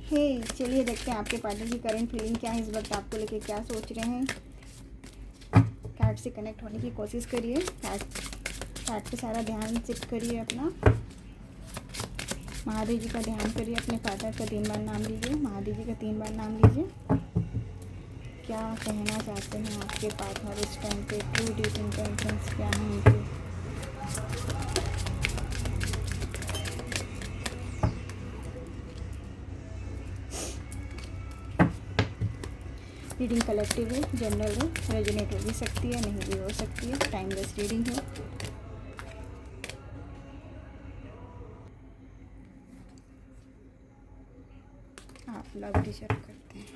हे चलिए देखते हैं आपके पार्टनर की करंट फीलिंग क्या है, इस वक्त आपको लेके क्या सोच रहे हैं। कार्ड से कनेक्ट होने की कोशिश करिए। कार्ड पे सारा ध्यान शिफ्ट करिए अपना। महादेव जी का ध्यान करिए। अपने पार्टनर का 3 बार नाम लीजिए। महादेव जी का 3 बार नाम लीजिए। क्या कहना चाहते हैं आपके पार्टनर इस टाइम पे? ट्रू डीप इंटेंशंस क्या हैं उनके? रीडिंग कलेक्टिव है, जनरल है, रेजोनेट हो भी सकती है, नहीं भी हो सकती है। टाइमलेस रीडिंग है। आप लव डिजर्व करते हैं।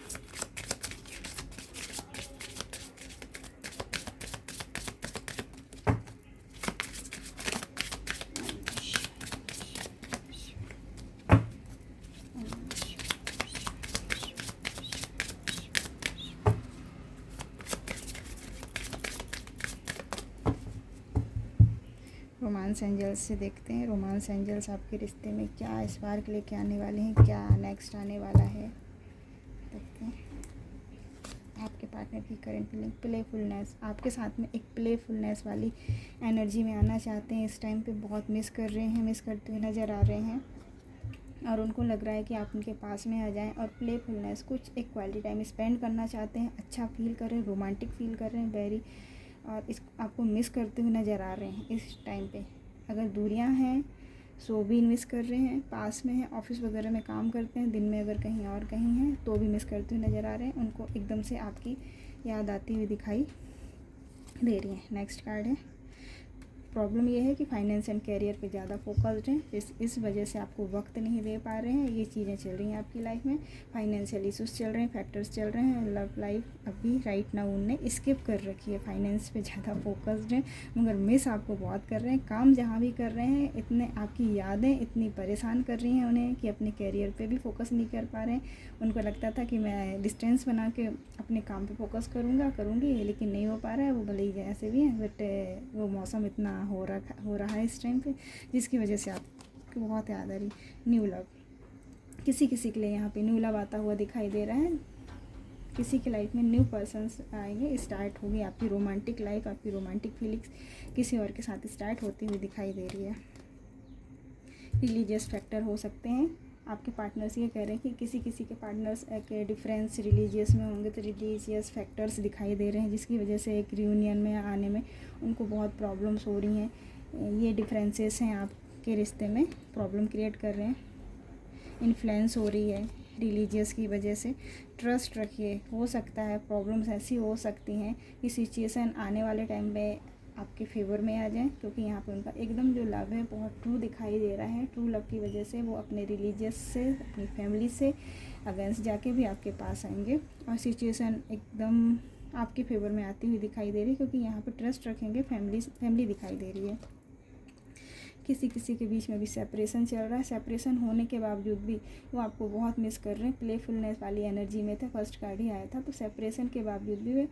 रोमांस एंजल्स से देखते हैं रोमांस एंजल्स आपके रिश्ते में क्या इस बार के लिए क्या आने वाले हैं, क्या नेक्स्ट आने वाला है। देखते हैं आपके पार्टनर की करंट फीलिंग। प्लेफुलनेस, आपके साथ में एक प्लेफुलनेस वाली एनर्जी में आना चाहते हैं। इस टाइम पे बहुत मिस कर रहे हैं, मिस करते हुए नज़र आ रहे हैं और उनको लग रहा है कि आप उनके पास में आ जाएं और प्लेफुलनेस कुछ एक क्वालिटी टाइम स्पेंड करना चाहते हैं। अच्छा फील कर रहे हैं, रोमांटिक फील कर रहे हैं वेरी, और इस आपको मिस करते हुए नज़र आ रहे हैं इस टाइम पे। अगर दूरियां हैं सो भी मिस कर रहे हैं, पास में हैं, ऑफिस वगैरह में काम करते हैं, दिन में अगर कहीं और कहीं हैं तो भी मिस करते हुए नज़र आ रहे हैं। उनको एकदम से आपकी याद आती हुई दिखाई दे रही है। नेक्स्ट कार्ड है। प्रॉब्लम ये है कि फाइनेंस एंड कैरियर पे ज़्यादा फोकस्ड हैं, इस वजह से आपको वक्त नहीं दे पा रहे हैं। ये चीज़ें चल रही हैं आपकी लाइफ में। फाइनेंशियल इशूज़ चल रहे हैं, फैक्टर्स चल रहे हैं। लव लाइफ अभी राइट नाउ उनने स्किप कर रखी है। फाइनेंस पे ज़्यादा फोकस्ड हैं मगर मिस आपको बहुत कर रहे हैं। काम जहाँ भी कर रहे हैं इतने आपकी यादें इतनी परेशान कर रही हैं उन्हें कि अपने कैरियर पर भी फोकस नहीं कर पा रहे हैं। उनको लगता था कि मैं डिस्टेंस बना के अपने काम पर फोकस करूँगी, लेकिन नहीं हो पा रहा है। वो भले ही जैसे भी हैं बट वो मौसम इतना हो रहा है इस टाइम पे जिसकी वजह से आपको बहुत याद आ रही। न्यू लव, किसी के लिए यहाँ पे न्यू लव आता हुआ दिखाई दे रहा है। किसी की लाइफ में न्यू पर्सन्स आएंगे, स्टार्ट होगी आपकी रोमांटिक लाइफ, आपकी रोमांटिक फीलिंग्स किसी और के साथ स्टार्ट होती हुई दिखाई दे रही है। रिलीजियस फैक्टर हो सकते हैं आपके पार्टनर्स। ये कह रहे हैं कि किसी के पार्टनर्स के डिफरेंस रिलीजियस में होंगे तो रिलीजियस फैक्टर्स दिखाई दे रहे हैं जिसकी वजह से एक रियूनियन में आने में उनको बहुत प्रॉब्लम्स हो रही हैं। ये डिफरेंसेस हैं आपके रिश्ते में, प्रॉब्लम क्रिएट कर रहे हैं। इन्फ्लुएंस हो रही है रिलीजियस की वजह से। ट्रस्ट रखिए, हो सकता है प्रॉब्लम्स ऐसी हो सकती हैं कि सिचुएशन आने वाले टाइम में आपके फेवर में आ जाए, क्योंकि यहाँ पे उनका एकदम जो लव है बहुत ट्रू दिखाई दे रहा है। ट्रू लव की वजह से वो अपने रिलीजियस से, अपनी फैमिली से अगेंस्ट जाके भी आपके पास आएंगे और सिचुएशन एकदम आपके फेवर में आती हुई दिखाई दे रही है, क्योंकि यहाँ पे ट्रस्ट रखेंगे, फैमिली दिखाई दे रही है। किसी के बीच में भी सेपरेशन चल रहा है। सेपरेशन होने के बावजूद भी वो आपको बहुत मिस कर रहे हैं। प्लेफुलनेस वाली एनर्जी में थे, फर्स्ट कार्ड ही आया था। तो सेपरेशन के बावजूद भी वे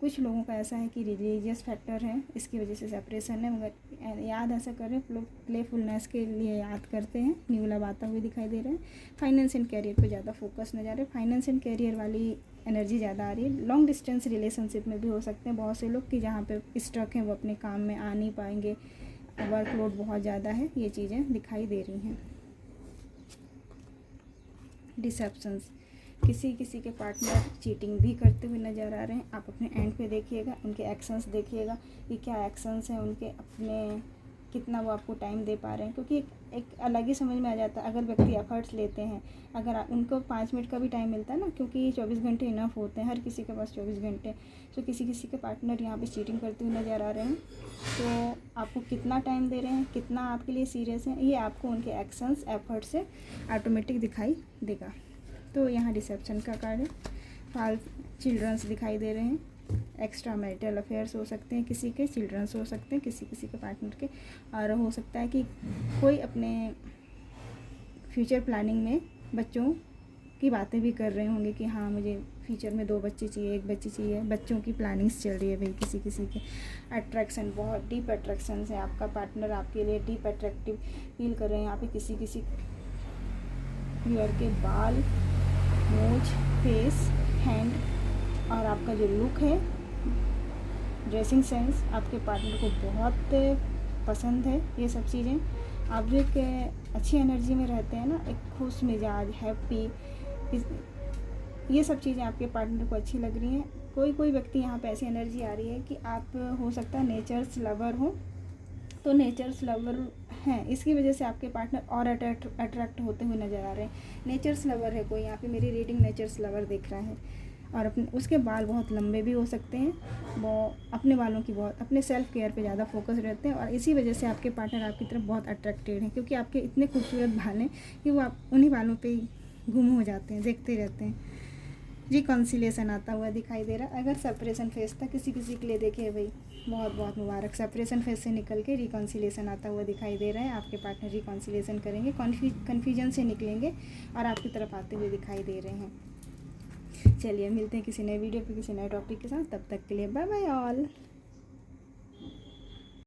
कुछ लोगों का ऐसा है कि रिलीजियस फैक्टर है, इसकी वजह से सेपरेशन है, मगर याद ऐसा कर रहे हैं, प्लेफुलनेस के लिए याद करते हैं। न्यू लव आता हुआ दिखाई दे रहा है। फाइनेंस एंड कैरियर पे ज़्यादा फोकस न जा रहे। फाइनेंस एंड कैरियर वाली एनर्जी ज़्यादा आ रही है। लॉन्ग डिस्टेंस रिलेशनशिप में भी हो सकते हैं बहुत से लोग कि जहाँ पे स्ट्रक हैं वो अपने काम में आ नहीं पाएंगे, वर्कलोड बहुत ज़्यादा है, ये चीज़ें दिखाई दे रही हैं। डिसेप्शंस, किसी के पार्टनर चीटिंग भी करते हुए नज़र आ रहे हैं। आप अपने एंड पे देखिएगा, उनके एक्शंस देखिएगा कि क्या एक्शंस हैं उनके, अपने कितना वो आपको टाइम दे पा रहे हैं, क्योंकि एक अलग ही समझ में आ जाता है अगर व्यक्ति एफर्ट्स लेते हैं। अगर उनको 5 मिनट का भी टाइम मिलता है ना, क्योंकि 24 घंटे इनफ होते हैं, हर किसी के पास 24 घंटे। तो किसी के पार्टनर यहाँ पे चीटिंग करते हुए नज़र आ रहे हैं। तो आपको कितना टाइम दे रहे हैं, कितना आपके लिए सीरियस हैं, ये आपको उनके एक्शंस, एफर्ट से ऑटोमेटिक दिखाई देगा। तो यहाँ डिसेप्शन का कार्ड है। फाल चिल्ड्रंस दिखाई दे रहे हैं। एक्स्ट्रा मैरिटल अफेयर्स हो सकते हैं, किसी के चिल्ड्रंस हो सकते हैं, किसी के पार्टनर के, और हो सकता है कि कोई अपने फ्यूचर प्लानिंग में बच्चों की बातें भी कर रहे होंगे कि हाँ मुझे फ्यूचर में 2 बच्चे चाहिए, 1 बच्ची चाहिए। बच्चों की प्लानिंग्स चल रही है भाई किसी के। अट्रैक्शन, बहुत डीप अट्रैक्शन है। आपका पार्टनर आपके लिए डीप अट्रैक्टिव फील कर रहे हैं। यहाँ पे किसी यूर के बाल, मूंछ, फेस, हैंड और आपका जो लुक है, ड्रेसिंग सेंस आपके पार्टनर को बहुत पसंद है। ये सब चीज़ें आप जो एक अच्छी एनर्जी में रहते हैं ना, एक खुश मिजाज, हैप्पी, ये सब चीज़ें आपके पार्टनर को अच्छी लग रही हैं। कोई व्यक्ति यहाँ पे ऐसी एनर्जी आ रही है कि आप हो सकता है नेचर्स लवर हो, तो नेचर्स लवर हैं, इसकी वजह से आपके पार्टनर और अट्रैक्ट होते हुए नज़र आ रहे हैं। नेचर्स लवर है कोई, यहाँ पे मेरी रीडिंग नेचर्स लवर दिख रहा है, और उसके बाल बहुत लंबे भी हो सकते हैं। वो अपने बालों की बहुत, अपने सेल्फ केयर पे ज़्यादा फोकस रहते हैं, और इसी वजह से आपके पार्टनर आपकी तरफ बहुत अट्रैक्टेड हैं, क्योंकि आपके इतने खूबसूरत बाल हैं कि वो आप उन्हीं बालों पे ही गुम हो जाते हैं, देखते रहते हैं। रिकॉन्सिलेशन आता हुआ दिखाई दे रहा है। अगर सेपरेशन फेस था किसी के लिए, देखिए भाई बहुत बहुत मुबारक, सेपरेशन फेस से निकल के रिकॉन्सिलेशन आता हुआ दिखाई दे रहा है। आपके पार्टनर रिकॉन्सिलेशन करेंगे, कन्फ्यूजन से निकलेंगे और आपकी तरफ आते हुए दिखाई दे रहे हैं। चलिए मिलते हैं किसी नए वीडियो पे किसी नए टॉपिक के साथ, तब तक के लिए बाय बाय ऑल।